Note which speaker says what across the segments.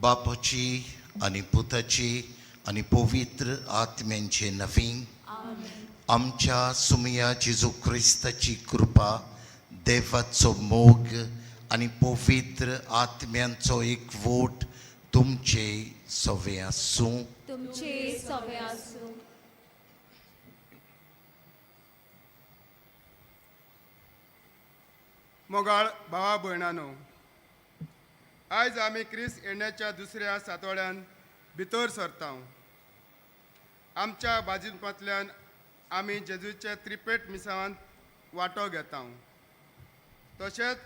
Speaker 1: बापाची आणि पुताची आणि पवित्र आत्म्यांचे नवीन आमच्या सुमया जेजू ख्रिस्ताची कृपा देवाचो मोग आणि पवित्र आत्म्यांचो एकवोट तुमचे सवे आसूं.
Speaker 2: तुमचे सवे आसूं.
Speaker 3: मोगाळ भावा भयणानो, आयज आमी क्रिस्त येण्याच्या दुसऱ्या सातवड्यान भितर सरता. आमच्या बाजिंपांतल्यान आमी जेजूच्या त्रिपेट मिसावांत वांटो घेता. तशेंच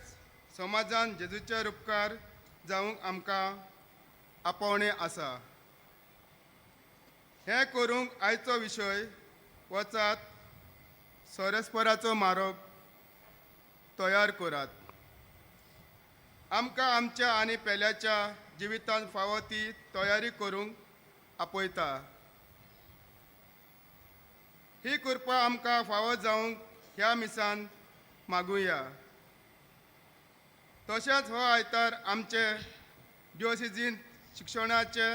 Speaker 3: समाजान जेजूचे उपकार जावंक आमकां आपोवणें आसा. हें करूंक आयचो विशय वचात सोरेस्पराचो मारप तयार करात. आमकां आमच्या आनी पेल्याच्या जिवितांत फावो ती तयारी करूंक आपयता. ही कृपा आमकां फावो जावंक ह्या मिसान मागुया. तशेंच हो आयतार आमचे डिओसिजीन शिक्षणाचे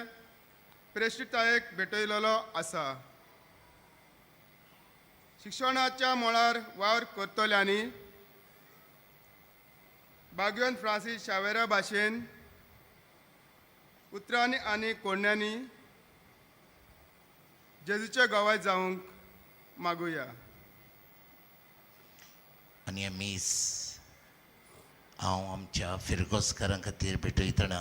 Speaker 3: प्रेस्टितायेक भेटयलेलो आसा. शिक्षणाच्या मळार वावर करतल्यांनी भाग्यवंत फ्रांसीस शावेरा भाशेन उतरांनी आनी कोडण्यांनी जेजूचे गवाय जावंक मागुया.
Speaker 1: आनी आमीस हांव आमच्या फिरगोसकारां खातीर भेटयतना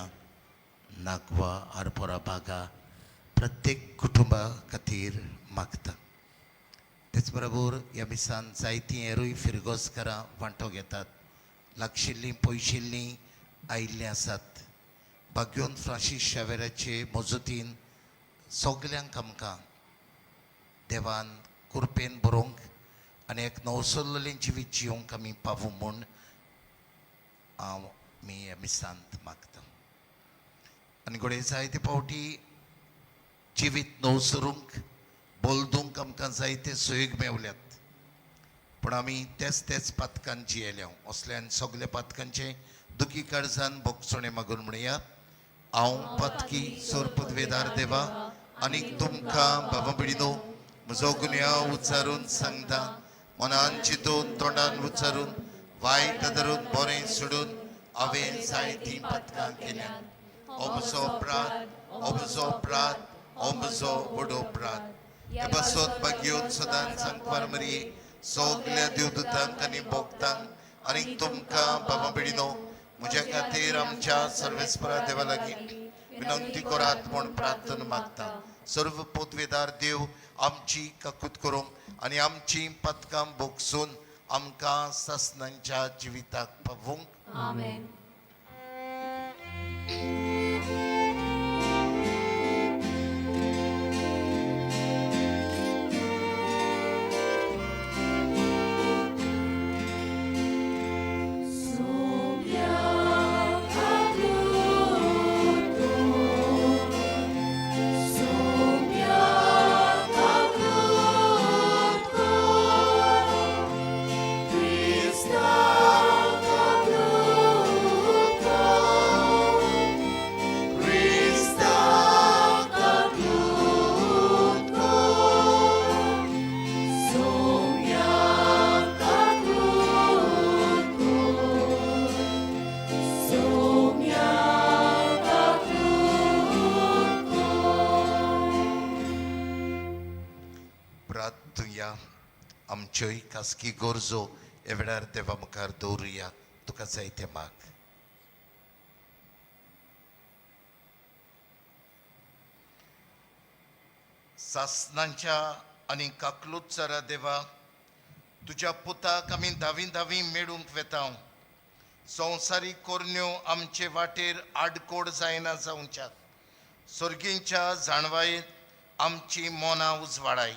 Speaker 1: नागवा आरपोरा बागा प्रत्येक कुटुंबा खातीर मागता. तेच बरोबर ह्या मिसान जायतीं हेरूय फिरगोसकारां वांटो घेतात. लागशिल्लीं पयशिल्लीं आयिल्लीं आसात. भाग्यवंत फ्रांसीस शावेराचे मजतीन सगल्यांक आमकां देवान कृपेन बरोवंक आनी एक नवसल्लें जिवीत जियोंक आमी पावूं म्हूण हांव मी ह्या मिसांत मागता. आनी घोडे जायते फावटी जिवीत नवसरूंक बोलदूंक आमकां जायते सोयीग मेवल्यात. पूण आमी तेच पातकान जियेल्या. असल्यान सगल्या पातकांचे दुखी काळजान भोगसणे मागून म्हणया. हांव पातकी सोर पदवेदार देवा आनीक तुमकां बाबा बिडिनो म्हजो गुन्यांव उच्चारून सांगता. मनान चिंतून तोंडान उच्चारून वायट धरून बरें सोडून हांवें जायतीं पातकां केल्यात. हो म्हजो अपराध, हो म्हजो अपराध, हो म्हजो व्हड अपराध. हे पासत भाग्यवंत सदांच सांगपार मरिये सगल्या देवदूतांक आनी भोगतांक आनी तुमकां बाबा बिडिनो म्हज्या खातीर आमच्या सर्वेस्परा देवा लागीं विनंती करात म्हूण प्रार्थना मागता. सर्व पोतवेदार देव आमची काकूत करूंक आनी आमची पातकां भोगसून आमकां सासणांच्या जिविताक पावूंक.
Speaker 2: आमेन.
Speaker 1: आमच्योय खासगी गरजो ह्या वेळार देवा मुखार दवरुया. तुका जाय ते माग. सासणांच्या आनी काकलुतचारा देवा तुज्या पुताक आमी धावी मेळूंक वेता. संवसारीक कोरण्यो आमचे वाटेर आडकोड जायना जावच्याक. सर्गींच्या जाणवायेंत आमची मोनां उजवाडाय.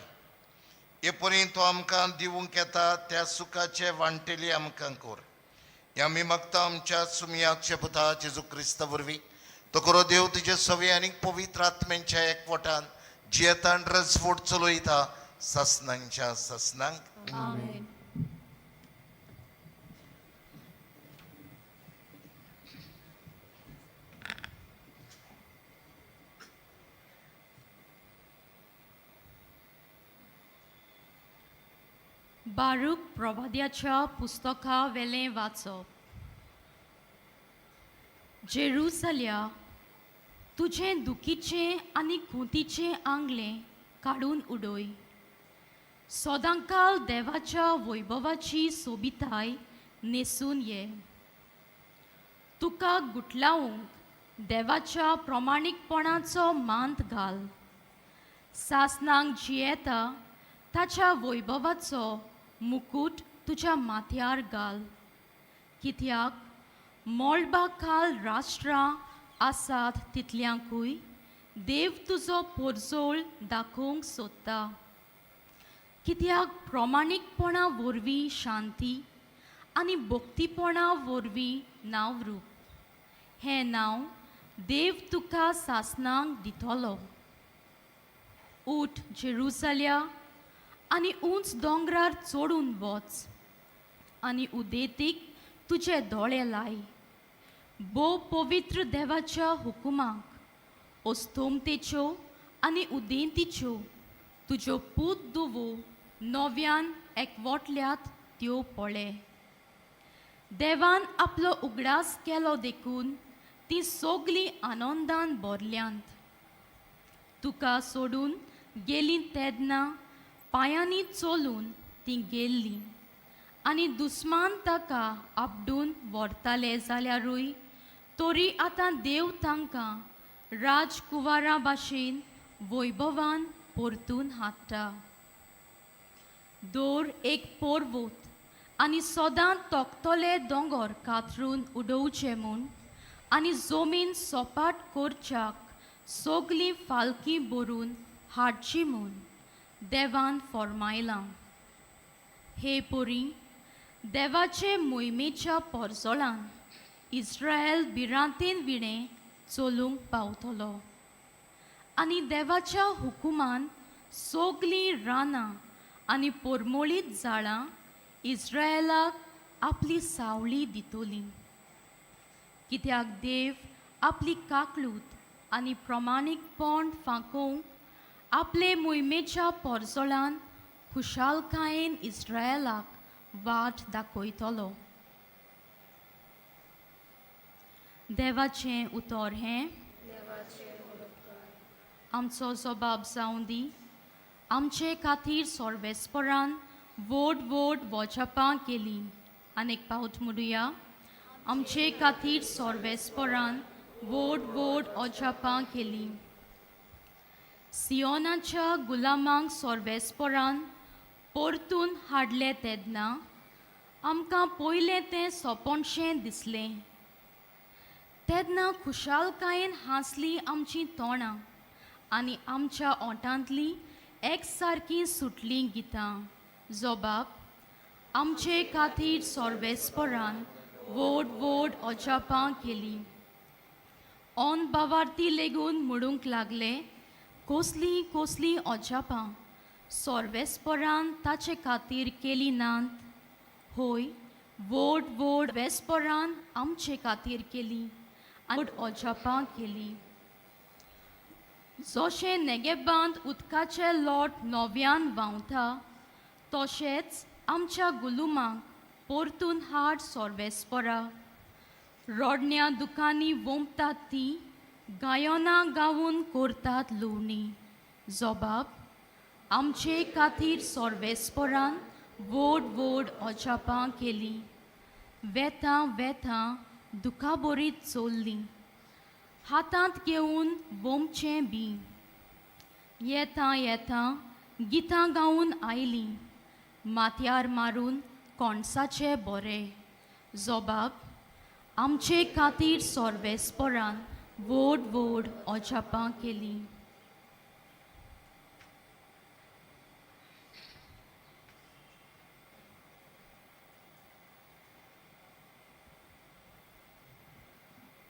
Speaker 1: हे पर्यंत तो आमकां दिवंक येता त्या सुखाचे वांटेली आमकां कोर. हे आमी मागता आमच्या सुमयाच्या पुता जेजू क्रिस्ता वरवीं. तो करो देव तुजे सवे आनी पवित्र आत्म्यांच्या एकवटान जियेतान रजवट चलयता सासणांच्या सासणांक.
Speaker 2: आमेन.
Speaker 4: बारूक प्रवाद्याच्या पुस्तका वेलें वाचप. जेरुसल्या, तुझें दुखीचें आनी खोंतीचें आंगलें काडून उडोय. सदांकाल देवाच्या वैभवाची सोबिताय न्हेसून ये. तुका गुटलावंक देवाच्या प्रमाणीकपणाचो मांत घाल. सासणांक जियेता ताच्या वैभवाचो मुकुट तुज्या माथ्यार घाल. कित्याक मोळबा खाल राष्ट्रां आसात तितल्यांकूय देव तुजो पोरजोळ दाखोवंक सोदता. कित्याक प्रमाणीकपणा वरवीं शांती आनी भक्तीपणा वरवीं नावरूप. हें नांव देव तुका सासणांक दितलो. उठ जेरुसल्या आनी उंच दोंगरार चडून वच आनी उदेतीक तुजे दोळे लाय. भोव पवित्र देवाच्या हुकुमाक ओस्तोमतेच्यो आनी उदेंतीच्यो तुज्यो पूत दुवो नव्यान एकवटल्यात त्यो पळे. देवान आपलो उगडास केलो देखून ती सोगलीं आनंदान भरल्यांत. तुका सोडून गेलीं तेदना पांयांनी चलून तीं गेल्लीं आनी दुस्मान ताका आपडून व्हरताले जाल्यारूय तरी आतां देव तांकां राजकुंवारा भाशेन वैभवान परतून हाडटा. दोर एक पोरवोत आनी सदां तोकतले दोंगर कातरून उडोवचे म्हूण आनी जमीन सोपाट करच्याक सोगलीं फालकी भरून हाडची म्हूण देवान फर्मायलां. हे पोरी, देवाचे मोहिमेच्या पोरजोळान इस्रायल भिरांतेन विणें चलूंक पावतलो आनी देवाच्या हुकुमान सोगलीं रानां आनी पोरमोळीत झाडां इस्रायलाक आपली सावळी दितलीं. कित्याक देव आपली काकलूत आनी प्रमाणीकपण फांकोवंक आपले मोहिमेच्या पोरजोळान खुशालकायेन इस्रायलाक वाट दाखयतलो. देवाचें उतर हें, आमचो जबाब जावं दी. आमचे खातीर सोर्वेस्परान व्हड व्हड वजापां केलीं. आनीक पावट म्हणुया. आमचे खातीर सोर्वेस्परान व्हड व्हड ओजापां केलीं. सियोनाच्या गुलामांक सोर्वेस्परान परतून हाडले तेदना आमकां पयलें तें सोंपणशें दिसलें. तेदना खुशालकायेन हांसलीं आमचीं तोंडां आनी आमच्या ओंठांतलीं एकसारकीं सुटलीं गितां. जबाब, आमचे खातीर सोर्वेस्परान व्हड व्हड ओजापां केलीं. ओन बावार्थी लेगून म्हणूंक लागले, कसलीं कसलीं ओजापां सोर्वेस्परान ताचे खातीर केलीं नात. होय, व्हड व्हड वेस्परान आमचे खातीर केलीं आनी ओजापां केलीं. जशें नेगेबांत उदकाचे लोट नव्यान व्हांवता तशेंच आमच्या गुलुमांक परतून हाड सोर्वेस्परा. रोडण्या दुखांनी वोंपतात तीं गायोनां गावून करतात लुवणी. जबाब, आमचे खातीर सोर्वेस्परान व्हड व्हड ओजापां केलीं. वेतां वेतां दुखा बरीत चल्लीं. हातांत घेवन वोंपचें बी. येतां येतां गितां गावून आयलीं. माथ्यार मारून कोणसाचे बरें. जबाब, आमचे खातीर सोर्वेस्परान व्हड व्हड ओजापां केलीं.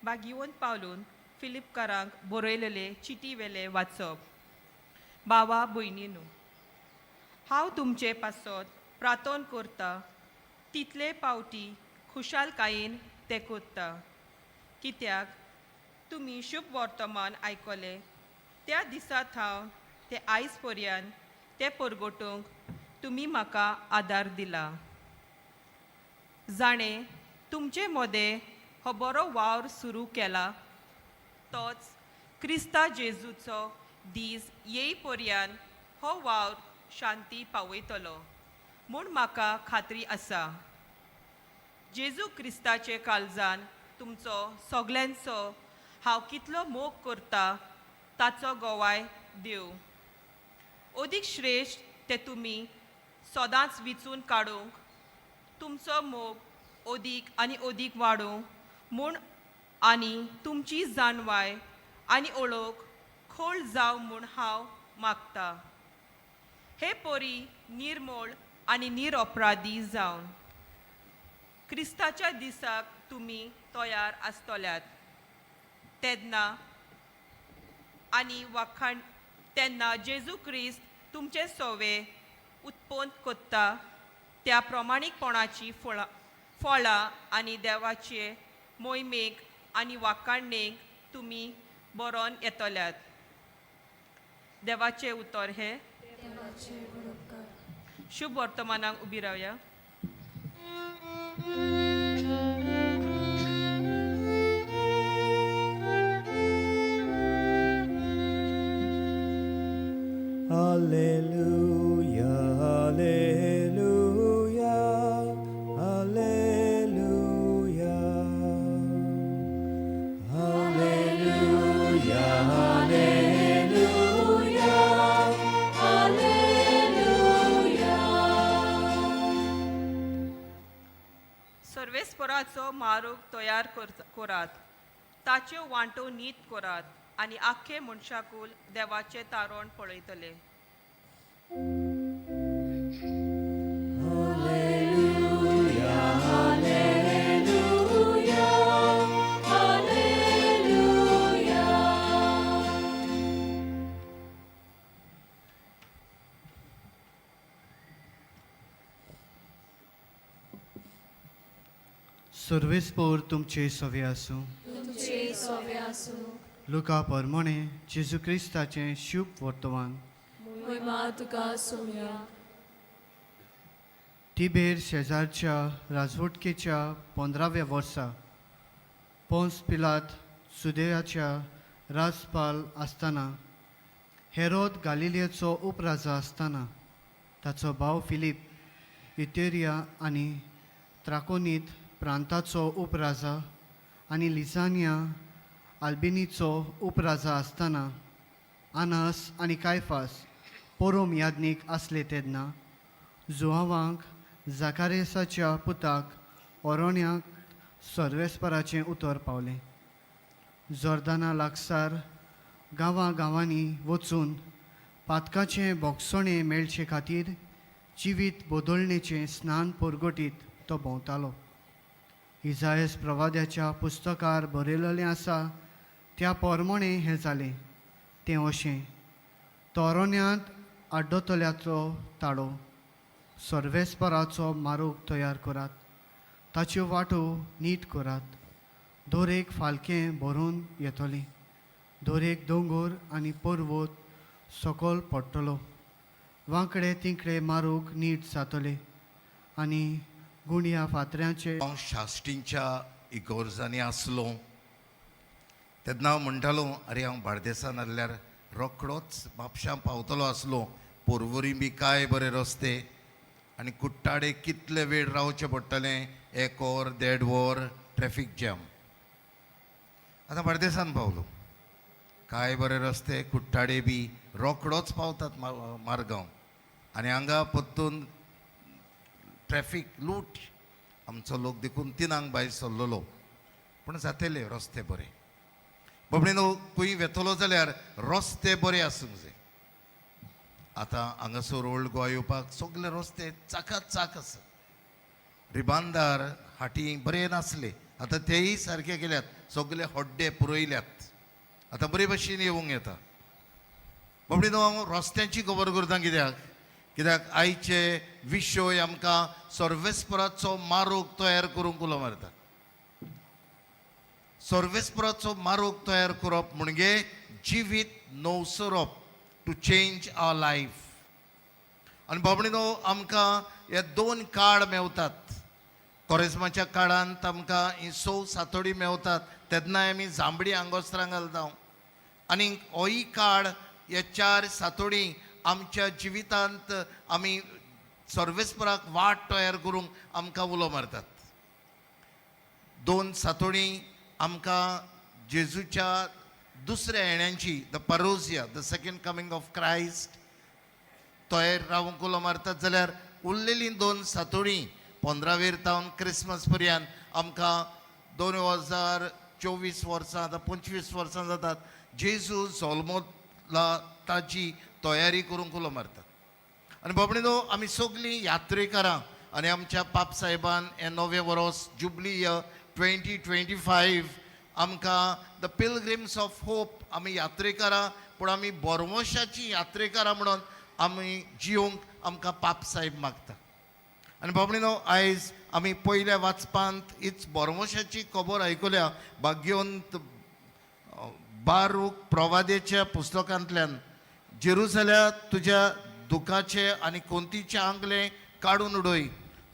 Speaker 5: बागिवोन पावलून फिलिपकारांक बरयलेले चिटी वेले वाचप. भावा भयणीनो, हांव तुमचे पासत प्रार्थना करता तितले पावटी खुशालकायेन ते कोत्ता. कित्याक तुमी शुभ वर्तमान आयकले त्या दिसा थावन ते आयज पर्यंत ते परगटूंक तुम्ही म्हाका आदार दिला. जाणे तुमचे मोदें हो बरो वावर सुरू केला, तोच क्रिस्ता जेजूचो दीस येय पर्यान हो वावर शांती पावयतलो म्हूण म्हाका खात्री आसा. जेजू क्रिस्ताचे काळजान तुमचो सगल्यांचो हांव कितलो मोग करता ताचो गोवाय देव. अदीक श्रेश्ठ ते तुमी सदांच विचून काडूंक, तुमचो मोग अदीक आनी अदीक वाडूंक म्हूण आनी तुमची जाणवाय आनी ओळख खोल जाव म्हूण हांव मागतां. हे पोरी निर्मोळ आनी निरअपराधी जावन क्रिस्ताच्या दिसाक तुमी तयार आसतल्यात तेन्ना आनी तेन्ना जेजू क्रिस्त तुमचे सोवे उत्पन्न कोत्ता त्या प्रमाणीकपणाची फळां आनी देवाचे मोहिमेक आनी वाखाणणेक तुमी बरोवन येतल्यात. देवाचे उतर हे शुभ वर्तमानाक उबी रावया.
Speaker 6: Alleluia, alleluia, alleluia. Alleluia, alleluia, alleluia.
Speaker 5: सर्वेस्पराचो मारूक तयार करात, ताच्यो वांटो नीट करात आनी आख्खे मनशाकूल देवाचे तारण पळयतले.
Speaker 6: Alleluia, alleluia, alleluia.
Speaker 7: सर्वेस्पोर तुमचे सवे आसूं.
Speaker 2: तुमचे सोवे आसूं.
Speaker 7: लुका परमणे जेजू क्रिस्ताचें शुभ वर्तमान.
Speaker 2: महिमा तुका सोया.
Speaker 7: तिबेर शेजारच्या राजवटकेच्या 15व्या वर्सा पोन्स पिलात सुदेयाच्या राजपाल आसतना, हेरोद गालिलियेचो उपराजा आसतना, ताचो भाव फिलीप इतेरिया आनी त्राकोनीत प्रांताचो उपराजा आनी लिसानिया आल्बिनीचो उपराजा आसतना, आनस आनी कायफास पोरोम याज्ञीक आसले तेन्ना जुआवांक जाकारेसाच्या पुताक ओरोण्याक सर्वेस्पराचें उतर पावलें. जोर्दाना लागसार गांवांनी वचून पातकाचें बोगसणें मेळचे खातीर जिवीत बदलणेचें स्नान परगटीत तो भोंवतालो. इजायस प्रवाद्याच्या पुस्तकार बरयलेलें आसा त्या पोरमणें हें जालें. तें अशें: तोरोण्यांत आड्डोतल्याचो ताळो, सर्वेस्पराचो मारूक तयार करात, ताच्यो वाटो नीट करात. दोरेक फालकें भरून येतलें, दोरेक दोंगर आनी पर्वत सकयल पडटलो. वांकडे तिंकडे मारूक नीट जातले आनी गुणया फातऱ्यांचे
Speaker 1: हांव शाश्टींच्या इगोर्जांनी आसलो तेन्ना हांव म्हणटालो, अरे हांव बार्देसान आसल्यार रोखडोच म्हापशां पावतलो आसलो. पोरवोरी बी काय बरे रस्ते आनी कुट्टाडे कितले वेळ रावचें पडटलें, 1 वर 1.5 वर ट्रॅफीक जॅम. आतां बार्देसान पावलो, काय बरे रस्ते, कुट्टाडे बी रोखडोच पावतात मारगांव आनी हांगा परतून ट्रॅफीक लूट. आमचो लोक देखून 3 भायर सरलेलो, पूण जातले रस्ते बरे. बाबडीनो खंय वेतलो जाल्यार रस्ते बरे आसूंक जाय. आतां हांगासर ओल्ड गोवा येवपाक सगळे रस्ते चाकात चाक आसा. रिबांदार हाटी बरे नासले, आतां तेय सारके केल्यात, सगळे हड्डे पुरयल्यात, आतां बरे भशेन येवंक येता. बाबडीनो हांव रस्त्यांची खबर करता. कित्याक आयचे विशय आमकां सर्वेस्पराचो मारूक तयार करूंक उलो मारता. सर्वेस्पराचो मारूक तयार करप म्हणजे जिवीत नवसरप, टू चेंज आवर लायफ. आनी बाबडीनो आमकां हे 2 काळ मेवतात. कोरेजमाच्या काळांत आमकां ही 6 सातोडी मेवतात, तेन्नाय आमी जांबडी आंगोस्त्रां घालता. आनी होय काळ हे 4 सातोडी आमच्या जिवितांत आमी सर्वेस्पराक वाट तयार करूंक आमकां उलो मारतात. 2 सातोडी आमकां जेजूच्या दुसऱ्या येण्याची, the parousia, the second coming of Christ, तयार रावूंक उलो मारतात. जाल्यार उरलेली 2 सातोडी 15 तावन क्रिसमस पर्यंत आमकां 2024 वर्सां, आतां 25 वर्सां जातात, जेजू जल्मला ताची तयारी करूंक उलो मारतात. आनी बाबडीनो आमी सगलीं यात्रेकारां आनी आमच्या पाप साहेबान हें नवें वर्स जुबली इयर 2025 आमकां द पिलग्रिम्स ऑफ होप, आमी यात्रेकारां, पूण आमी बोरवोशाची यात्रेकारां म्हणून आमी जिवंक आमकां पाप साहेब मागता. आनी बाबडीनो आयज आमी पयल्या वाचपांत हीच बोरवोशाची खबर आयकुल्या भाग्योंत बारूक प्रवादेच्या पुस्तकांतल्यान. जेरुसल्या तुज्या दुखाचे आनी कोंतीचे आंगले काडून उडय,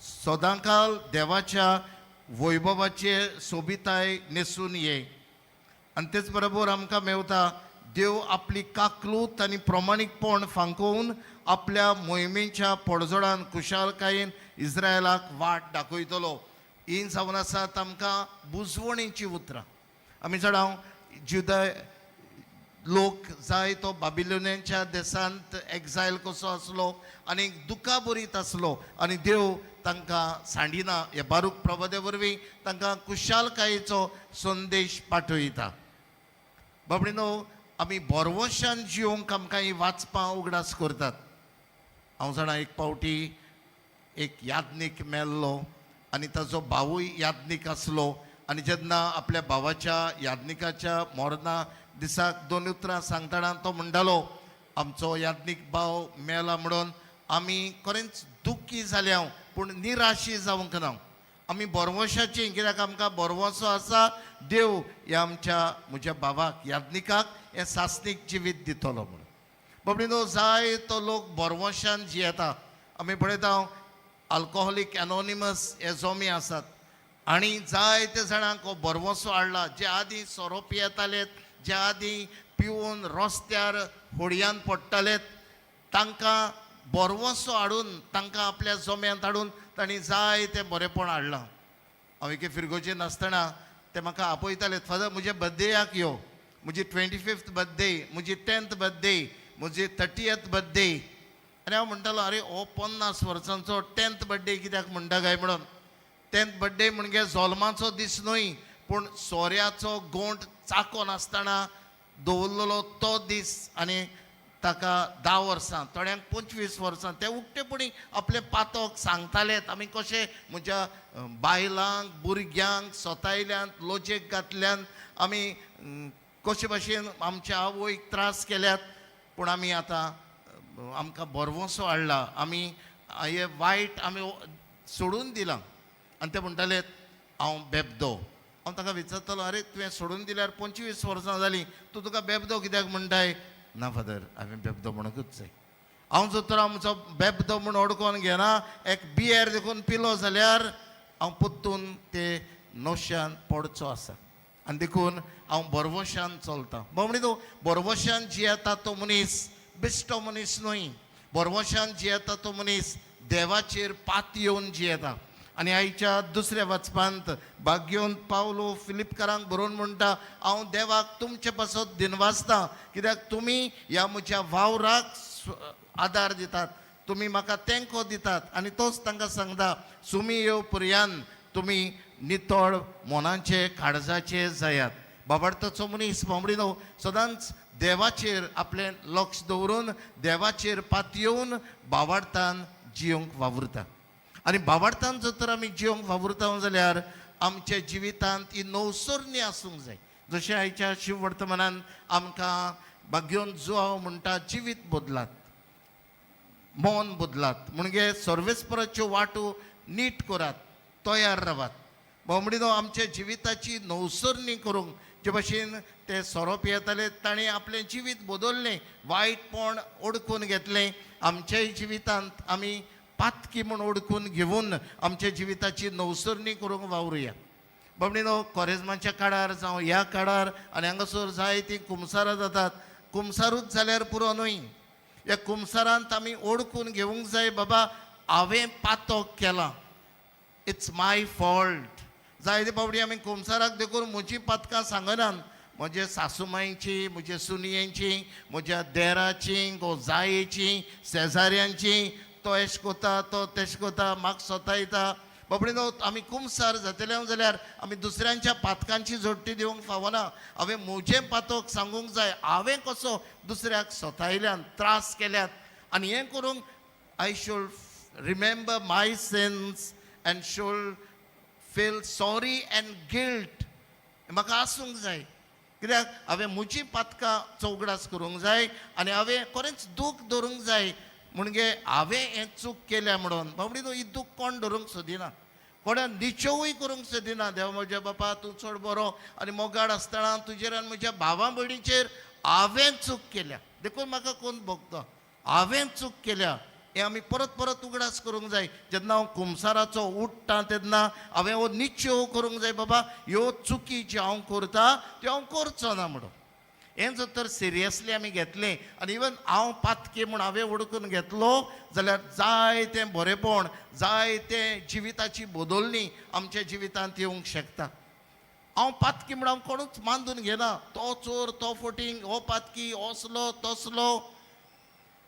Speaker 1: सदांकाल देवाच्या वैभवाचे सोबिताय नेसून ये. आनी तेच बरोबर आमकां मेवता देव आपली काकलूत आनी प्रमाणीकपण फांकोवन आपल्या मोहिमेच्या पडझडान कुशालकायेन इस्रायलाक वाट दाखयतलो. ही जावन आसात आमकां बुजवणेची उतरां. आमी जाणां जुदय लोक जाय तो बाबिलोनियांच्या देशांत एक्झायल कसो आसलो आनी दुखा बरीत आसलो, आनी देव तांकां सांडिना. हे बारूक प्रवादे वरवीं तांकां कुशालकायेचो संदेश पाठयता. बाबडीनो आमी बोरवोशान जिवंक आमकां ही वाचपां उगडास करतात. हांव जाणा एक पावटी एक याज्ञीक मेल्लो आनी ताजो भावूय याज्ञीक आसलो. आनी जेन्ना आपल्या भावाच्या याज्ञिकाच्या मोरणा दिसाक 2 उतरां सांगतना तो म्हणटालो आमचो याज्ञीक भाव मेला म्हणून आमी खरेंच दुख्खी जाल्या, पूण निराशी जावंक ना. आमी बोरवोशाची, कित्याक आमकां बोरवोसो आसा, देव ह्या म्हज्या भावाक याज्ञिकाक हें सासणीक जिवीत दितलो म्हणून. बाबडीनो जाय तो लोक बोरवोशान जियेता. आमी पळयता अल्कोहोलीक एनोनिमस हे जोमी आसात आनी जायते जाणांक हो बोरवोसो हाडला. जे आदीं सोरो पियेताले, जे आदीं पिवून रस्त्यार होडयान पडटाले, तांकां बोरवोसो हाडून तांकां आपल्या जोम्यांत हाडून तांणी जायते बरेपण हाडलां. हांव एके फिरगोचेर नासतना ते म्हाका आपयताले, फादर म्हज्या बर्थडेयाक यो, म्हजी 25th बर्थडे, म्हजी 10th बर्थडे, म्हजी 30th बर्थडे. आनी हांव म्हणटालो अरे हो 50 वर्सांचो 10th बर्थडे कित्याक म्हणटा काय म्हणून. 10th बर्थडे म्हणजे जल्माचो दीस न्हय, पूण सोऱ्याचो गोंठ चाकोन आसतना दवरलेलो तो दीस. आनी ताका 10 वर्सां, थोड्यांक 25 वर्सां ते उक्तेपणी आपले पातोक सांगतालेत आमी कशे म्हज्या बायलांक, भुरग्यांक स्वतायल्यांत लोचयेक घातल्यान, आमी कशे भाशेन आमच्या आवयक त्रास केल्यात, पूण आमी आतां आमकां बोरवोसो हाडला. आमी हे वायट आमी सोडून दिलां. आनी ते म्हणटाले हांव बेबदो. हांव ताका विचारतालो अरे तुवें सोडून दिल्यार 25 वर्सां जालीं, तूं तुका बेबदो कित्याक म्हणटाय? ना फादर हांवें बेबदो म्हणूंकच जाय. हांव जर तर आमचो बेबदो म्हूण ओडकोन घेना, एक बियर देखून पिलो जाल्यार हांव पोत्तून ते नोशान पडचो आसा. आनी देखून हांव बोरवोशान चलतां. बाबडी तूं बोरवोशान जियेता तो मनीस बेश्टो मनीस न्हय. बोरवोशान जियेता तो मनीस देवाचेर पात येवन जियेता. आनी आयच्या दुसऱ्या वाचपांत भाग्योन पावलो फिलिपकारांक बरोवन म्हणटा हांव देवाक तुमचे पासत दिनवासता, कित्याक तुमी ह्या म्हज्या वावराक आदार दितात, तुमी म्हाका तेंको दितात. आनी तोच तांकां सांगता सुमी येव पर्यंत तुमी नितळ मोनाचे काळजाचे जायात. बाबार्थाचो मनीस बाबडीनो सदांच देवाचेर आपलें लक्ष दवरून देवाचेर पात येवन भावार्थान जियोंक वावुरता. आनी भावार्थान जर तर आमी जियोंक वावुरता जाल्यार आमच्या जिवितांत ही नवसरणी आसूंक जाय. जशें आयच्या शिव वर्तमानान आमकां भाग्योन जुआव म्हणटा जिवीत बदलात, मन बदलात, म्हणजे सर्वेस्पराच्यो वाटो नीट करात, तयार रावात. बाबडीनो आमच्या जिविताची नवसरणी करूंक जे भाशेन ते सोरो पियेताले ताणें आपलें जिवीत बदललें, वायटपण ओडकून घेतलें आमच्याही जिवितांत आमी पातकी म्हूण ओळखून घेवन आमच्या जिविताची नवसरणी करूंक वावरुया. बाबडीनो कॉरेजमाच्या काळार जावं ह्या काळार आनी हांगासर जायतीं कुमसारां जातात. कुमसारूच जाल्यार पुरो न्हय. ह्या कुमसारांत आमी ओळखून घेवंक जाय बाबा हांवें पातक केलां, इट्स माय फॉल्ट. जायते बाबडी आमी कुमसाराक देखून म्हजीं पातकां सांगनात. म्हजे सासूमांयची, म्हज्या सुनयेंची, म्हज्या देराची, गो जायेची, शेजाऱ्यांची, तो एश कोता तो तेश कोता म्हाका सोतायता. बाबडीनो आमी कुमसार जातले जाल्यार आमी दुसऱ्यांच्या पातकांची जोडटी दिवंक फावना. हांवें म्हजें पातक सांगूंक जाय, हांवें कसो दुसऱ्याक सोतायल्यान त्रास केल्यात. आनी हें करूंक I should remember my since and should feel sorry and guilt. म्हाका आसूंक जाय, कित्याक हांवें म्हजीं पातकां चौगडास करूंक जाय आनी हांवें खरेंच दूख धरूंक जाय. म्हणजे हांवें हें चूक केल्या म्हणून. बाबडीनो ही दूख कोण धरूंक सोदिना, कोणा निचोवूय करूंक सोदिना. देवा म्हज्या बापा तूं चड बरो आनी मोगाड आसतना तुजेर आनी म्हज्या भावा भयणीचेर हांवें चूक केल्या देखून म्हाका कोण भोगता. हांवें चूक केल्या हें आमी परत परत उगडास करूंक जाय. जेन्ना हांव कुमसाराचो उठ्ठां तेन्ना हांवें हो निश्चय करूंक जाय बाबा ह्यो चुकी ज्यो हांव करतां त्यो हांव करचो ना म्हणून. हें जर तर सिरियसली आमी घेतलें आनी इवन हांव पातकी म्हूण हांवें ओळखून घेतलो जाल्यार जायतें बरेपण, जायतें जिविताची बदलणी आमच्या जिवितांत येवंक शकता. हांव पातकी म्हूण हांव कोणूच मानून घेना. तो चोर, तो फटींग, हो पातकी, असलो तसलो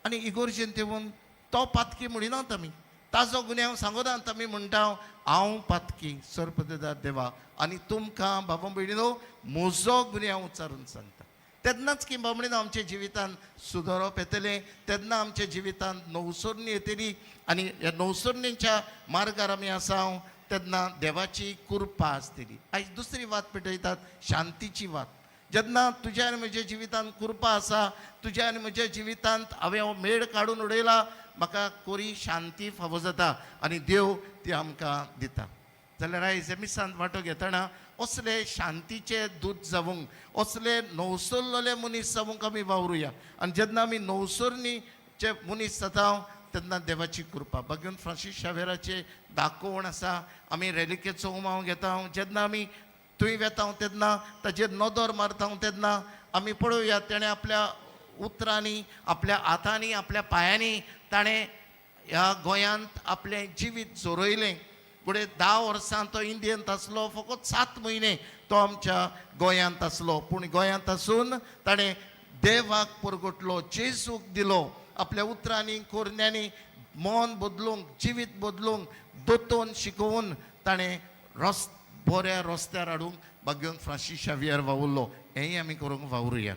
Speaker 1: आनी इगोर्जेन येवन तो पातकी म्हणिनात आमी. ताजो गुन्यांव सांगनात. आमी म्हणटा हांव पातकी सर्पददार देवा आनी तुमकां बाबा भयणीनो म्हजो गुन्यांव उच्चारून सांगता. तेन्नाच की बाबडीनो आमच्या जिवितांत सुदारप येतलें, तेन्ना आमच्या जिवितांत नवसरणी येतली आनी ह्या नवसरणीच्या मार्गार आमी आसा तेन्ना देवाची कृपा आसतली. आयज दुसरी वात पेटयतात, शांतीची वात. जेन्ना तुज्या आनी म्हज्या जिवितांत कृपा आसा, तुज्या आनी म्हज्या जिवितांत हांवें हो मेळ काडून उडयला, म्हाका कोरी शांती फावो जाता आनी देव ती आमकां दिता. जाल्यार आयज मिसांत वांटो घेतना असले शांतीचे दूत जावंक, असले नवसरलेले मनीस जावंक आमी वावरुया. आनी जेन्ना आमी नवसरणीचे मनीस जाता तेन्ना देवाची कृपा. भगवान फ्रांसीस शावेराचे दाखोवण आसा. आमी रेलिकेचो उमाव घेता. जेन्ना आमी थंय वेता तेन्ना ताचेर नदर मारता तेन्ना आमी पळोवया तेणें आपल्या उतरांनी, आपल्या हातांनी, आपल्या पांयांनी ताणें ह्या गोंयांत आपलें जिवीत जोरयलें. फुडें 10 वर्सां तो इंडियेंत आसलो, फकत 7 म्हयने तो आमच्या गोंयांत आसलो. पूण गोंयांत आसून ताणें देवाक परगटलो, जेजूक दिलो. आपल्या उतरांनी, कोरण्यांनी मन बदलूंक, जिवीत बदलूंक, दोतोवन शिकोवन ताणें बऱ्या रस्त्यार हाडूंक भगवान फ्रांसीस शावेर वावुरलो. हेंय आमी करूंक वावरुया.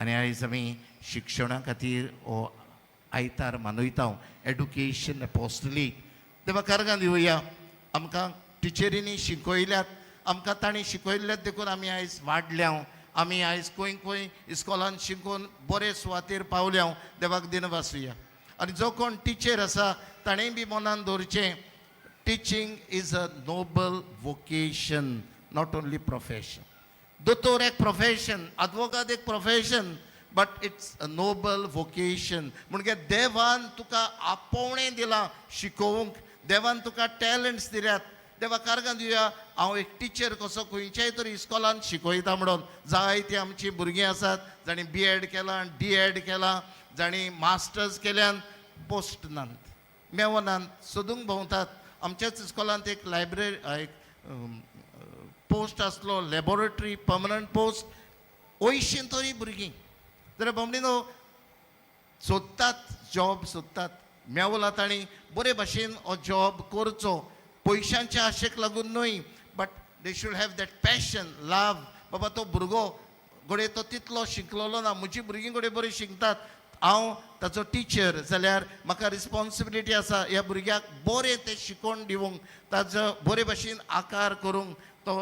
Speaker 1: आनी आयज आमी शिक्षणा खातीर हो आयतार मानयता एड्युकेशन एपोस्टोलीक. देवा कारगां दिवया. आमकां टिचरींनी शिकयल्यात, आमकां तांणी शिकयल्ल्यात देखून आमी आयज वाडल्या. आमी आयज खंय खंय इस्कॉलान शिकून बरे सुवातेर पावल्या. देवाक दिन वासुया. आनी जो कोण टिचर आसा ताणेंय बी मनान दवरचें, teaching is a noble vocation, not only profession. दोतोर एक प्रोफेशन, advocate एक profession, but it's a noble vocation. म्हणजे देवान तुका आपोवणें दिलां शिकोवंक, देवान तुका टॅलंट्स दिल्यात. देवा कारगां दिवया. हांव एक टिचर कसो खंयच्याय तरी इस्कॉलान शिकयता म्हणून. जायतीं आमचीं भुरगीं आसात जाणीं B.Ed केलां, D.Ed केलां, जाणीं मास्टर्स केल्यान, पोस्ट नात, मेवनात, सोदूंक भोंवतात. आमच्याच इस्कॉलांत एक लायब्ररी, एक पोस्ट आसलो, लॅबोरेटरी पर्मनंट पोस्ट, 80 तरी भुरगीं. जाल्यार बामणीनो सोदतात, जॉब सोदतात, मेवला तांणी बरे भाशेन हो जॉब करचो. पयशांच्या आशेक लागून न्हय, but they should have that passion, love. बाबा तो भुरगो घोडे तो तितलो शिकलेलो ना, म्हजीं भुरगीं घोडे बरीं शिकतात, हांव ताचो टिचर जाल्यार म्हाका रिस्पॉन्सिबिलिटी आसा ह्या भुरग्याक बरें तें शिकोवन दिवंक, ताजो बरे भाशेन आकार करूंक, तो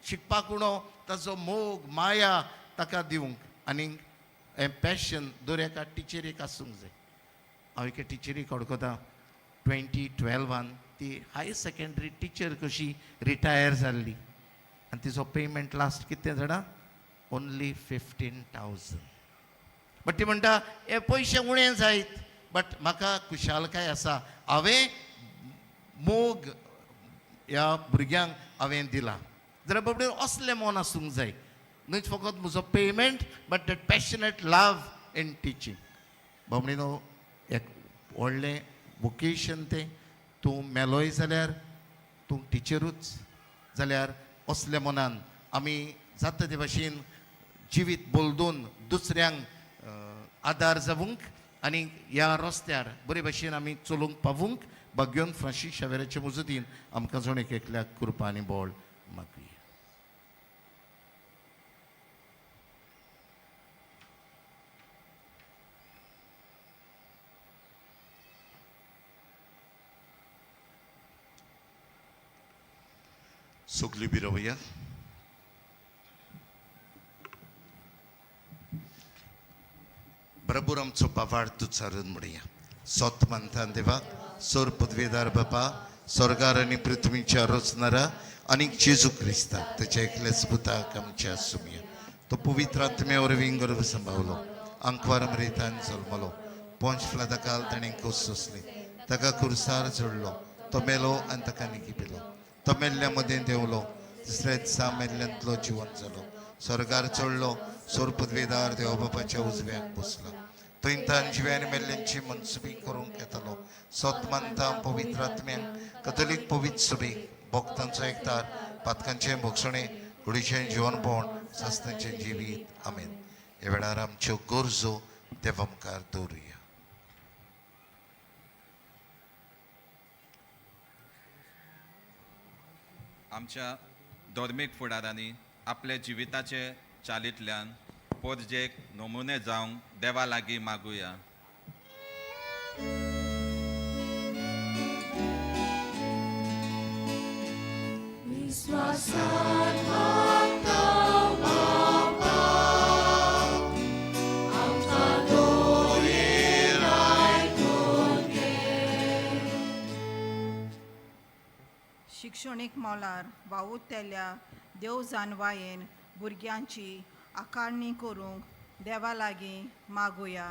Speaker 1: शिकपाक उणो ताजो मोग माया ताका दिवंक. आनी हें पॅशन दर एका टिचरीक आसूंक जाय. हांव एके टिचरीक वळखता 2012 ती हायर सेकंडरी टिचर कशी रिटायर जाल्ली आनी तिचो पेमेंट लास्ट कितें जाणा, ओन्ली 15,000. बट ती म्हणटा हे पयशे उणें जायत, बट म्हाका खुशालकाय आसा हांवें मोग ह्या भुरग्यांक हांवें दिला जाल्यार बाबडे असलें मन आसूंक जाय न्हय फकत म्हजो payment but that passionate love in teaching बाबडीनो एक व्हडलें वोकेशन तें तूं मेलोय जाल्यार तूं टिचरूच जाल्यार असल्या मनान आमी जाता ते भाशेन जिवीत बोलदून दुसऱ्यांक आदार जावूंक आनी ह्या रस्त्यार बरे भाशेन आमी चलूंक पावूंक भाग्योन फ्रांसीस शावेराचे मुजतीन आमकां जण एक एकल्याक कृपा आनी बळ मागुया. सगलीं बी रावया. बरोबर आमचो पावाड तुचारून म्हणया. सोत मानता देवा सोर पदवेदार बापा स्वर्गार आनी पृथ्वीच्या रचणारा आनी जेजू क्रिस्ता तेच्या एकल्याच पुताक आमच्या सुमया तो पवित्र आत्म्या वरवीं गर्भ सांबाळलो आंकवार मरेतान जल्मलो पोंच फ्लादाकाल ताणें कोस सोंसली ताका खुर्सार जोडलो तो मेलो आनी ताका निखिपिलो तो मेल्ल्या मदें देंवलो तिसऱ्या दिसा मेल्ल्यांतलो जिवन जालो स्वर्गार चडलो सोर पदवेदार देवा बापाच्या उजव्याक बसला थंय तान जिव्या आनी मेल्ल्यांची मनसुबी करूंक येतालो सोत मानता पवित्र आत्म्यांक कथोलीक पवित्र सभेक भक्तांचो एकतार पातकांचें भोगसणें कुडीचें जिवनपण सासणाचें जिवीत आमेन. ह्या वेळार आमच्यो गरजो देवा मुखार दवरुया.
Speaker 8: आमच्या धर्मीक फुडाऱ्यांनी आपल्या जिविताचे चालींतल्यान पोरजेक नमुने जावंक देवा लागीं मागुया.
Speaker 2: विश्वासात मागता बापा, आमकां दोळेर आयकून घे.
Speaker 9: शिक्षणीक मोलार वावुरतेल्या देव जानवायेन भुरग्यांची आकारणी करूंक देवा लागीं मागुया.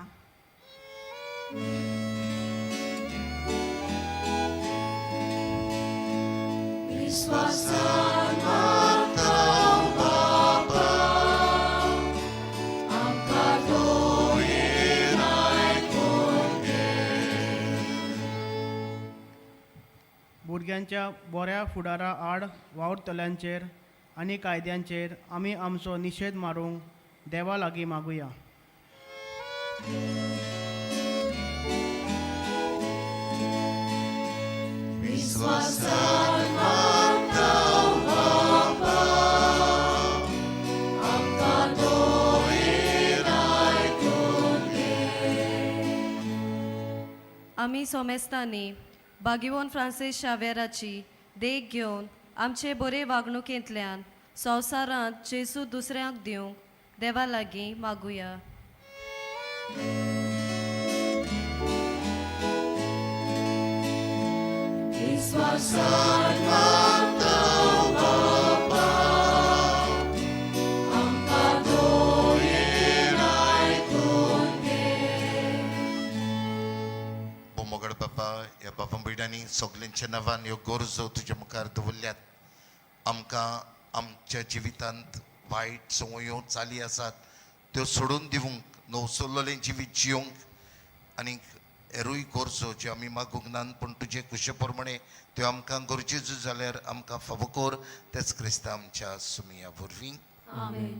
Speaker 2: विश्वासात मागता बापा, आमकां दोळेर आयकून घे.
Speaker 7: भुरग्यांच्या बऱ्या फुडारा आड वावुरतल्यांचेर आनी कायद्यांचेर आमी आमचो निशेध मारूंक देवा लागीं मागुया.
Speaker 2: विश्वासात मागता बापा, आमकां दोळेर आयकून घे.
Speaker 10: आमी सोमेस्तांनी बागिवोन फ्रांसीस शावेराची देख घेवन आमचे बरे वागणुकेंतल्यान संवसारांत जेजू दुसऱ्यांक दिवंक देवा लागीं मागुया.
Speaker 2: विश्वासात मागता बापा, आमकां दोळेर आयकून घे.
Speaker 1: मोगड बापा ह्या बापा बिडांनी सगल्यांच्या नांवान ह्यो गरजो तुज्या मुखार दवरल्यात आमकां आमच्या जिवितांत वायट संवयो चाली आसात त्यो सोडून दिवंक नवसोल्लें जिवीत जियोंक आनी हेरूय गरजो ज्यो आमी मागूंक नान पूण तुजे कुशे प्रमाणे त्यो आमकां गरजेच्यो जाल्यार आमकां फावो कर तेच क्रिस्ता आमच्या सुमया वरवीं.
Speaker 2: आमेन.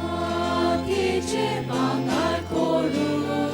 Speaker 2: मातयेचे भांगर करून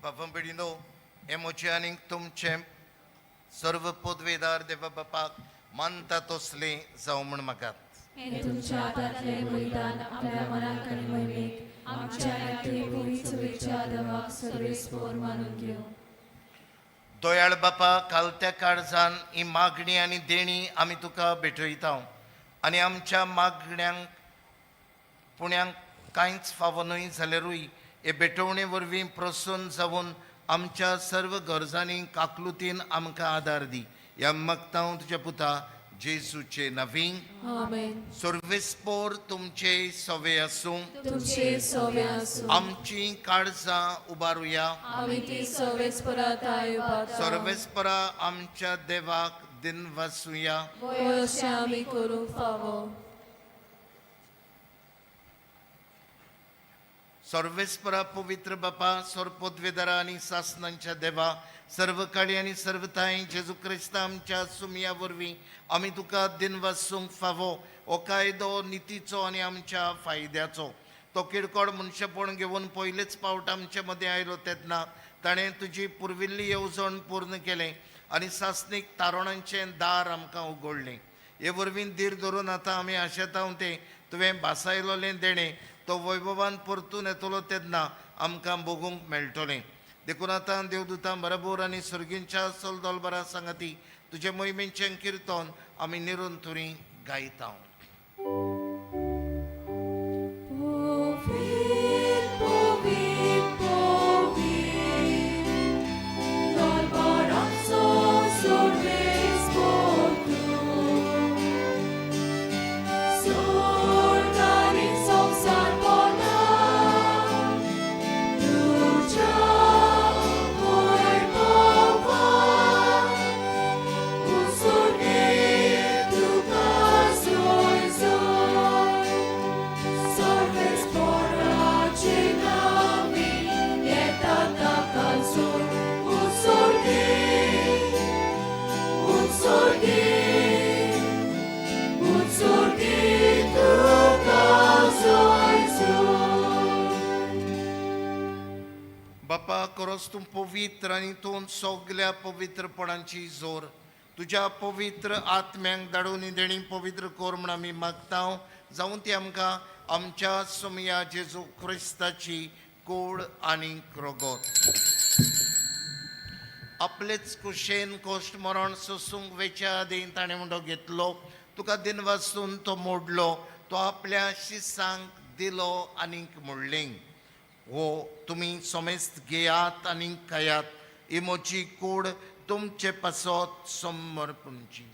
Speaker 1: बाबा बिडिनो हे म्हजे आनीक तुमचे सर्व पदवेदार देवा बापाक मानता तसले जावं म्हण म्हाका
Speaker 2: हे तुमच्या हातांतले बलिदान आपल्या मनाक आनी महिमेक आमच्या यात्रेभुमी चुवेच्या देवाक सर्वेस्पोर मानून घेऊ.
Speaker 1: दोयाळ बापा कालत्या काळजान ही मागणी आनी देणी आमी तुका भेटयता आनी आमच्या मागण्यांक पुण्यांक कांयच फावो न्हय जाल्यारूय हे भेटवणे वरवीं प्रसन्न जावन आमच्या सर्व गरजांनी काकलुतीन आमकां आदार दी. ह्या मागता हांव तुज्या पुता जेजूचे नवीन
Speaker 2: आमेन.
Speaker 1: सर्वेस्पोर तुमचे सवे आसूं.
Speaker 2: तुमचे सवे आसूं.
Speaker 1: आमची काळजां उबारुया.
Speaker 2: आमी ती सर्वेस्परात आयुबात
Speaker 1: सर्वेस्परा आमच्या देवाक दिन वासुया.
Speaker 2: अशें आमी करूंक फावो.
Speaker 1: सर्वेस्परा पवित्र बापा सर्वपदवेदारा आनी सासनांच्या देवा सर्व काळी आनी सर्वताय जेजू क्रिस्त आमच्या सुमया वरवीं आमी तुका दिन वासूंक फावो हो कायदो नितीचो आनी आमच्या फायद्याचो. तो किरकोळ मनशापण घेवन पयलेच फावट आमचे मदें आयलो तेन्ना ताणें तुजी पुर्विल्ली येवजण पूर्ण केलें आनी सासणीक तारोणांचें दार आमकां उगडलें. हे वरवीं धीर धरून आतां आमी आशेता तें तुवें भासायलोलें देणें तो वैभवान परतून येतलो तेन्ना आमकां भोगूंक मेळटलें. देखून आतां देवदूतां बरोबर आनी सर्गींच्या सोलदोलबरा सांगाती तुजे मोहिमेचें किर्तन आमी निरंतरी गायता. बापा खरोच तूं पवित्र आनी तूं सगल्या पवित्रपणांची जोर तुज्या पवित्र आत्म्यांक धाडून देणी पवित्र कोर म्हण आमी मागता. जावं ती आमकां आमच्या सुमया जेजू क्रिस्ताची कूड आनी रगत. आपलेच कुशेन कोश्ट मरण सोसूंक वेच्या आदी ताणें म्हणटो घेतलो तुका दिन वाचून तो मोडलो तो आपल्या शिसांक दिलो आनीक मोडलें. हो तुमी सोमेस्त घेयात आनी खायात. ही म्हजी कूड तुमचे पासत समर्पणची.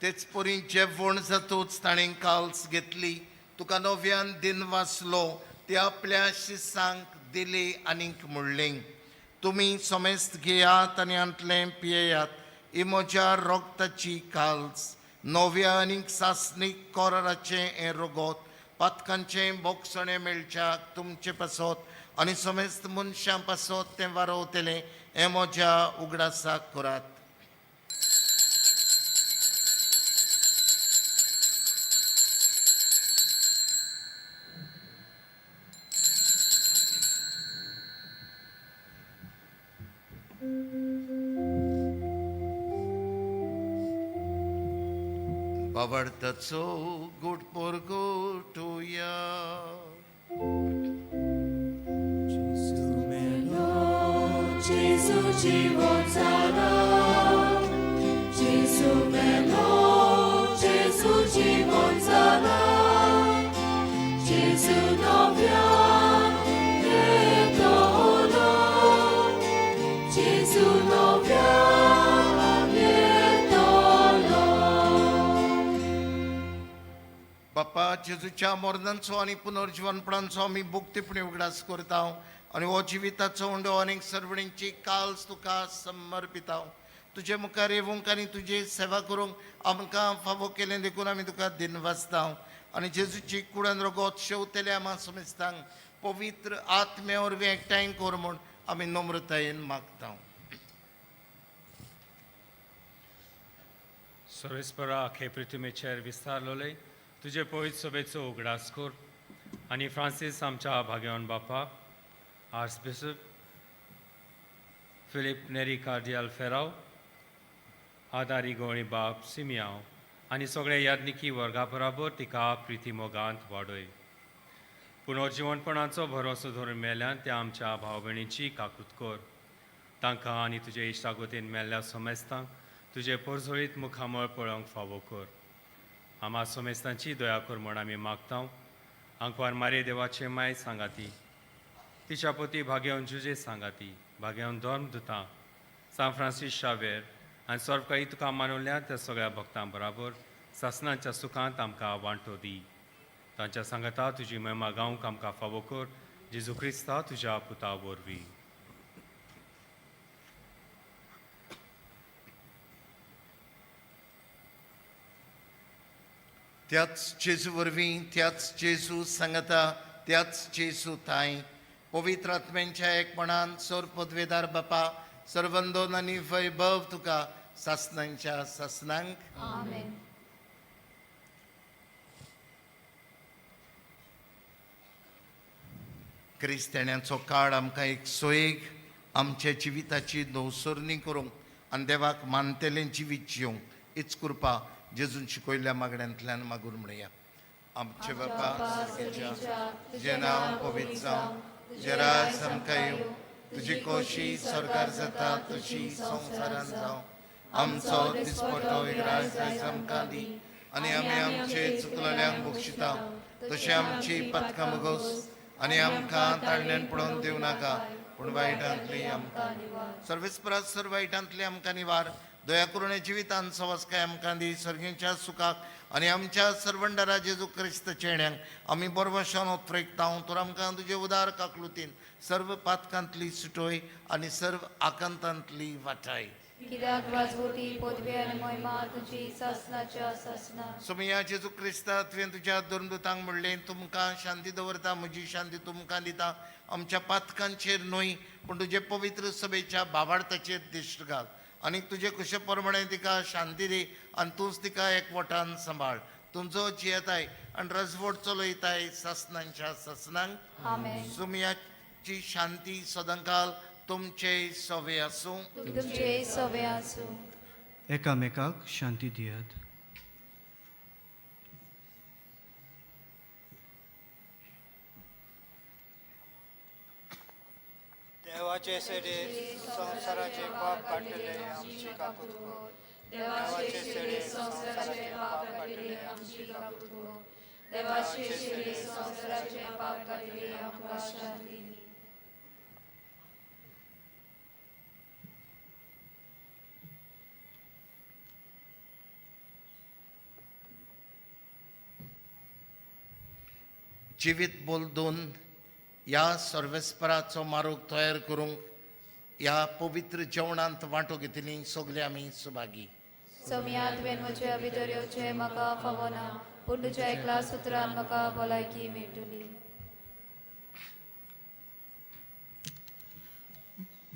Speaker 1: तेच परी जेवण जातूच ताणें काल्स घेतली तुका नव्यान दिन वाचलो ते आपल्या शिसांक दिली आनीक म्हणलें तुमी सोमेस्त घेयात आनी हांतलें पियेयात. ही म्हज्या रोगताची काल्स नव्या आनीक सासणीक कोराराचें हें रगत पातकांचें बोगसणें मेळच्याक तुमचे पासत आनी सोमेस्त मनशां पासत तें वारोवतलें हें म्हज्या उगडासाक करात. बावडताचो गुट पोरगोटुया.
Speaker 2: Gesù জীবন ছাড়া Gesù মেলো Gesù জীবন ছাড়া Gesù নব্যা এতলো Gesù নব্যা
Speaker 1: बापा जेजूच्या मरणांचो आनी पुनर्जीवनपणांचो आमी भोगतेपणी उगडास करता आनी हो जिविताचो उंडो आनीक सर्वणींची काल्स तुका समर्पिता. तुजे मुखार येवंक आनी तुजी सेवा करूंक आमकां फावो केलें देखून आमी तुका दिन वाचता आनी जेजूची कुडान रगत शेवतल्या आमा समेस्तांक पवित्र आत्म्या वरवीं एकठांय कर म्हूण आमी नम्रतायेन मागता.
Speaker 11: सर्वेस्परा आखे पृथ्वीचेर विस्तारलोले तुझे पवित्र सभेचो उगडास कर आनी फ्रांसीस आमच्या भाग्यवान बापाक आर्चबिशप फिलिप नेरी कार्डियल फेराव आदारी गवळी बाप सिमियांव आनी सगळे यादनिकी वर्गा बराबर तिका प्रिती मोगांत वाडय पुनर्जीवनपणाचो भरोसो धरून मेल्यान त्या आमच्या भाव भयणीची काकूत कर तांकां आनी तुजे इश्टागोतीन मेल्ल्या सोमेस्तांक तुजे परजोळीत मुखामळ पळोवंक फावो कर आम्हा सोमेस्तांची दया कर म्हण आमी मागतां आंकवार मारे देवाचे माय सांगाती तिच्या पोती भाग्यवन जुजे सांगाती भाग्यवन धर्म दुतां सान फ्रांसीस शावेर आनी सर्वकाळी तुका मानवल्या त्या सगळ्या भक्तां बराबर सासणाच्या सुखांत आमकां वांटो दी तांच्या सांगता तुजी महिमा गावंक आमकां फावो कर जेजू क्रिस्ता तुज्या पुता वरवीं
Speaker 1: त्याच जेजू वरवीं त्याच जेजू सांगता त्याच जेजू ताई पवित्र आत्म्यांच्या एकपणान सर पदवेदार बापा सर्वंदोन आनी वैभव तुका सासणांच्या सासणांक
Speaker 2: आमेन.
Speaker 1: क्रिस्ताण्याचो काळ आमकां एक सोयेक आमच्या जिविताची नवसरणी करूंक आनी देवाक मानतेलें जिवीत जिवंक हीच कृपा जेजून शिकयल्ल्या मागण्यांतल्यान मागून म्हणया आमचे बापा जे नांव पवित्र जावं तुजें राज आमकां येवं तुजी खोशी स्वर्गार जाता तशी संवसारांत जावं आमचो दिसपटो एक राज आयज आमकां दी आनी आमी आमचे चुकलेल्यांक बक्षिता तशें आमची पातकां मुगोस आनी आमकां ताळण्यांत पडोवन दिवं नाका पूण वायटांतली आमकां सर्वेस्परात सर्व वायटांतली आमकां निवार दया करून जिवितांत सवस्काय आमकां दी सर्गेच्या सुखाक आनी आमच्या सर्वंडरा जेजू क्रिस्त चेण्याक आमी बरवशान उत्रेकतां तर आमकां तुजे उदार काकलुतीन सर्व पातकांतली सुटोय आनी सर्व आकांतांतली वाटाय
Speaker 2: कित्याक वाजवोटी पदवी आनी महिमा तुजी सासणाच्या सासणा
Speaker 1: सुमया जेजू क्रिस्ता तुवें तुज्या दोरदुतांक म्हणलें तुमकां शांती दवरता म्हजी शांती तुमकां दिता आमच्या पातकांचेर न्हय पूण तुजे पवित्र सभेच्या भावार्थाचेर दिश्ट घाल आनी तुजे कशे प्रमाणे तिका शांती दी आनी तूंच तिका एकवटान सांबाळ तुमचो जियेताय आनी रजवट चलयताय सासणांच्या सासणांक
Speaker 2: आमेन.
Speaker 1: सुमयाची शांती सदांकाल तुमचे सवे आसूं
Speaker 2: तुमचे सवे आसूं.
Speaker 12: एकामेकाक शांती दियात.
Speaker 13: देवाचे सेडे संसाराचे पाप काढलेले आमची काकूत कर. देवाचे सेडे संसाराचे पाप काढलेले आमची काकूत कर. देवाचे सेडे संसाराचे पाप काढलेले आमकां शांती दी.
Speaker 1: जिवीत बोलदून ह्या सर्वेस्पराचो मारूक तयार करूंक ह्या पवित्र जेवणांत वांटो घेतली सगळे आमी सुभागी
Speaker 2: समिया तुवें म्हज्या भितर येवचें म्हाका फावो ना पूण तुज्या एकला सुत्रान म्हाका भलायकी मेळटली.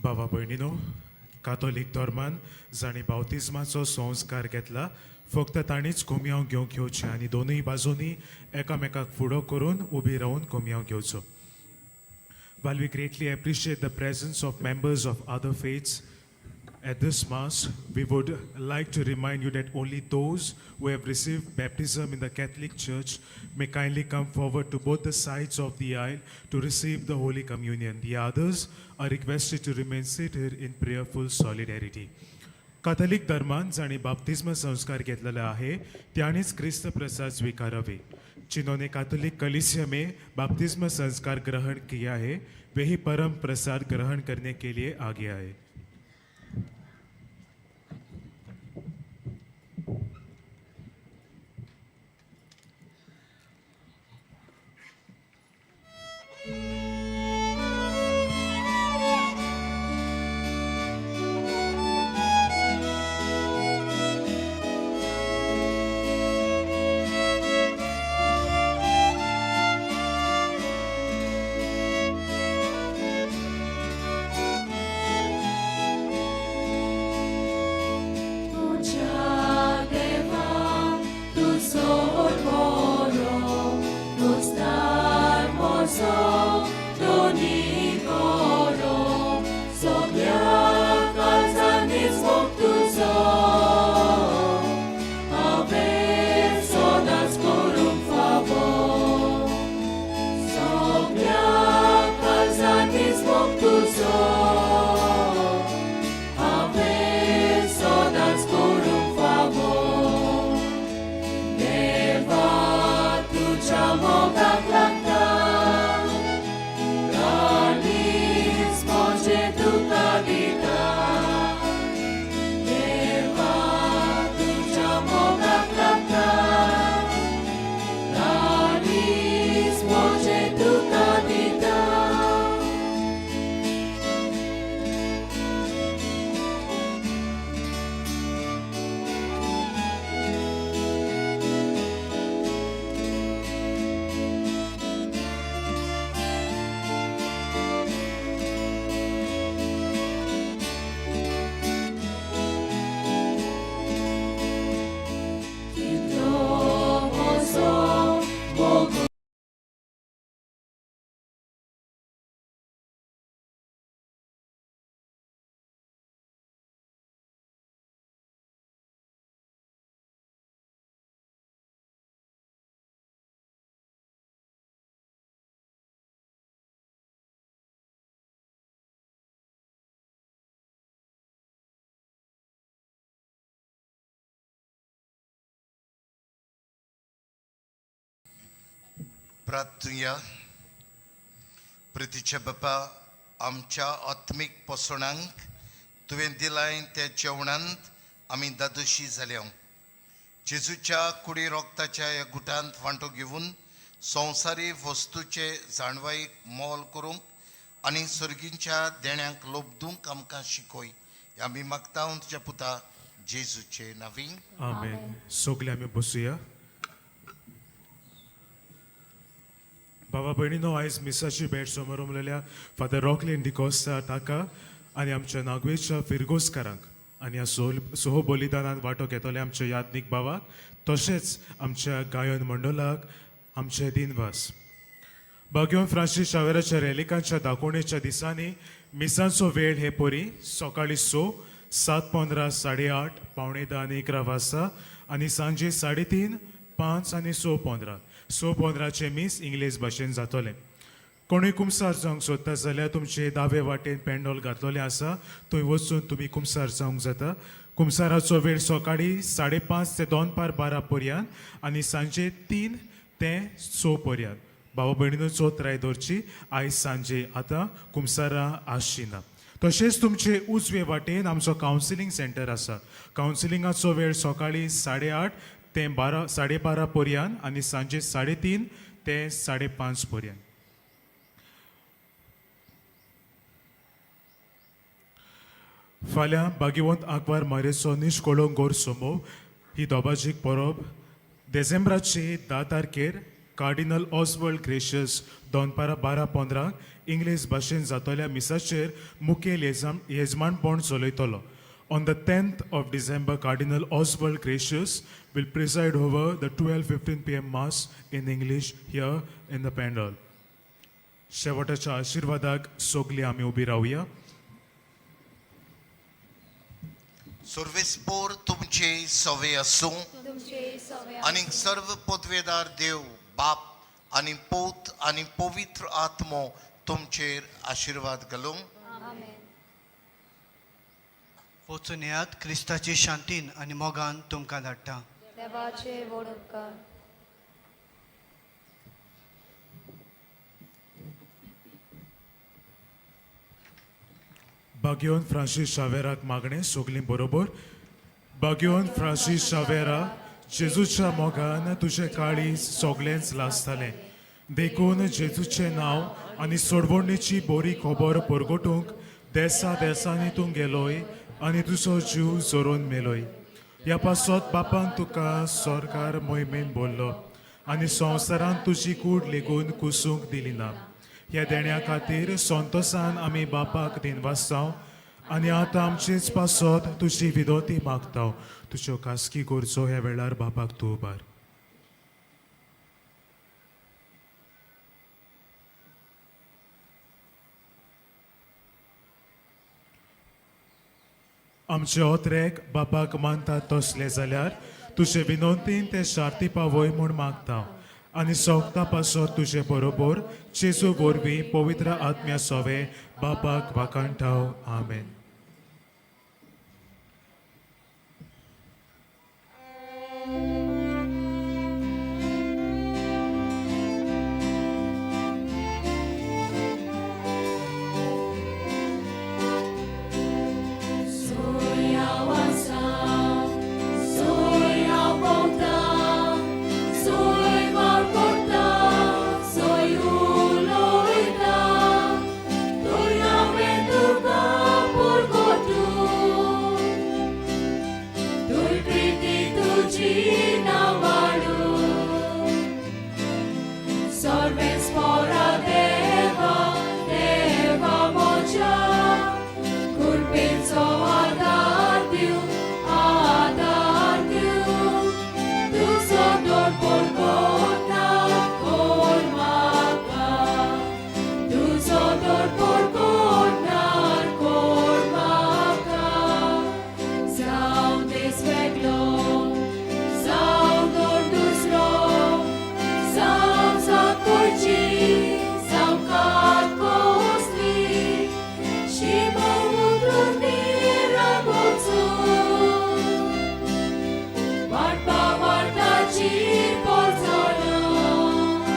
Speaker 14: बाबा भयणीनो कातोलीक धर्मान जाणी बावतिस्माचो संस्कार घेतला फक्त ताणीच कोमयाव घेवंक येवचें आनी दोनूय बाजूंनी एकामेकाक फुडो करून उबी रावन कोमयाव घेवचो. While we greatly appreciate the presence of members of other faiths at this Mass, we would like to remind you that only those who have received baptism in the Catholic Church may kindly come forward to both the sides of the aisle to receive the Holy Communion. The others are requested to remain seated in prayerful solidarity. Catholic धर्मान जाणी बाप्तिस्म संस्कार घेतलेला आहे त्यानेच ख्रिस्त प्रसाद स्वीकारावे. जिन्होंने Catholic कलीसिया में बपतिस्मा संस्कार ग्रहण किया है वही परम प्रसाद ग्रहण करने के लिए आगे आए.
Speaker 1: प्रार्थुया. प्रितीचे बापा, आमच्या आत्मीक पोसणांक तुवें दिलाय त्या जेवणांत आमी दादोशी जाल्या. जेजूच्या कुडी रोगताच्या ह्या गुटांत वांटो घेवन संवसारी वस्तूचे जाणवाईक मोल करूंक आनी सर्गींच्या देण्यांक लोबदूंक आमकां शिकय. आमी मागता तुज्या पुता जेजूचे नांवी.
Speaker 14: आमेन. सगळे आमी बसूया. बाबा भयणीनो, आयज मिसाची भेट समोर उमलेल्या फादर रॉकलिन डिकोस्ता ताका आनी आमच्या नागवेच्या फिरगोसकारांक आनी ह्या सोहो बलिदानांत वांटो घेतले आमच्या यादनीक भावाक, तशेंच आमच्या गायन मंडळाक आमचे दिनवास. भगवान फ्रांसीस शावेराच्या रेलिकांच्या दाखोवणेच्या दिसांनी मिसांचो वेळ हे परी सकाळी 6, 7:15, 8:30, 9:45 आनी 11 वाजता आनी सांजे 3:30, 5 आनी 6:15. 6:15चे मीस इंग्लीश भाशेन जातले. कोणूय कुमसार जावंक सोदता जाल्यार तुमचे दावे वाटेन पेंडॉल घातलेले आसा, थंय वचून तुमी कुमसार जावंक जाता. कुमसाराचो वेळ सकाळी 5:30 ते 2:12 पर्यंत आनी सांजे 3 ते 6 पर्यंत. भावा भयणीनो, चोथ रायदोरची आयज सांजे आतां कुमसारां आसची ना. तशेंच तुमचे उजवे वाटेन आमचो कावन्सिलींग सेंटर आसा. कावन्सिलिंगाचो वेळ सकाळी 8:30 ते 12:30 पर्यंत आनी सांजे 3:30 ते 5:30 पर्यंत. फाल्यां भाग्यवंत आंकवार मारेचो निश्कोळो गोर समोव ही दोबाजीक परब डिसेंबराचे 10 तारखेर कार्डिनल ऑस्वर्ल्ड ग्रेशियस 12:15 इंग्लीश भाशेन जातल्या मिसाचेर मुखेल येजमानपण चलयतलो. On the 10th of December, Cardinal Oswald Gracious will preside over the 12:15 p.m. Mass in English here in the Pendle. शेवटाच्या आशीर्वादाक सगळीं आमी उबी रावया.
Speaker 1: सर्वेस्पोर तुमचे सवे आसूं आनी सर्व पदवेदार देव बाप आनी पोत आनी पवित्र आत्मो तुमचेर आशीर्वाद घालूं.
Speaker 12: वचून येयात, क्रिस्ताची शांतीन आनी मोगान तुमकां धाडटा.
Speaker 2: देवाचे व्हड उपकार.
Speaker 14: भाग्यवंत फ्रांसीस शावेराक मागणें सगलीं बरोबर. भाग्यवंत फ्रांसीस शावेरा, जेजूच्या मोगान तुजें काळीज सगळेंच लासतालें. देखून जेजूचें नांव आनी सोडवणेची बरी खबर परगटूंक देसा देसांनी तूं गेलोय आनी तुजो जीव जोरून मेलोय. ह्या पासत बापान तुका सरकार मोहिमेन बोल्लो आनी संवसारान तुजी कूड लेगून कुसूंक दिली ना. ह्या देण्या खातीर संतोसान आमी बापाक दिनवासतांव आनी आतां आमचेच पासत तुजी विनोती मागतांव. तुज्यो खासगी गरजो ह्या वेळार बापाक तूं उबार. आमचे ओत्रेक बापाक मानतात तसले जाल्यार तुजे विनंतीन ते शार्ती पावय म्हूण मागता आनी सोगता पासत तुजे बरोबर जेजू वरवीं पवित्र आत्म्या सोवे बापाक वाखाणटाव. आमेन.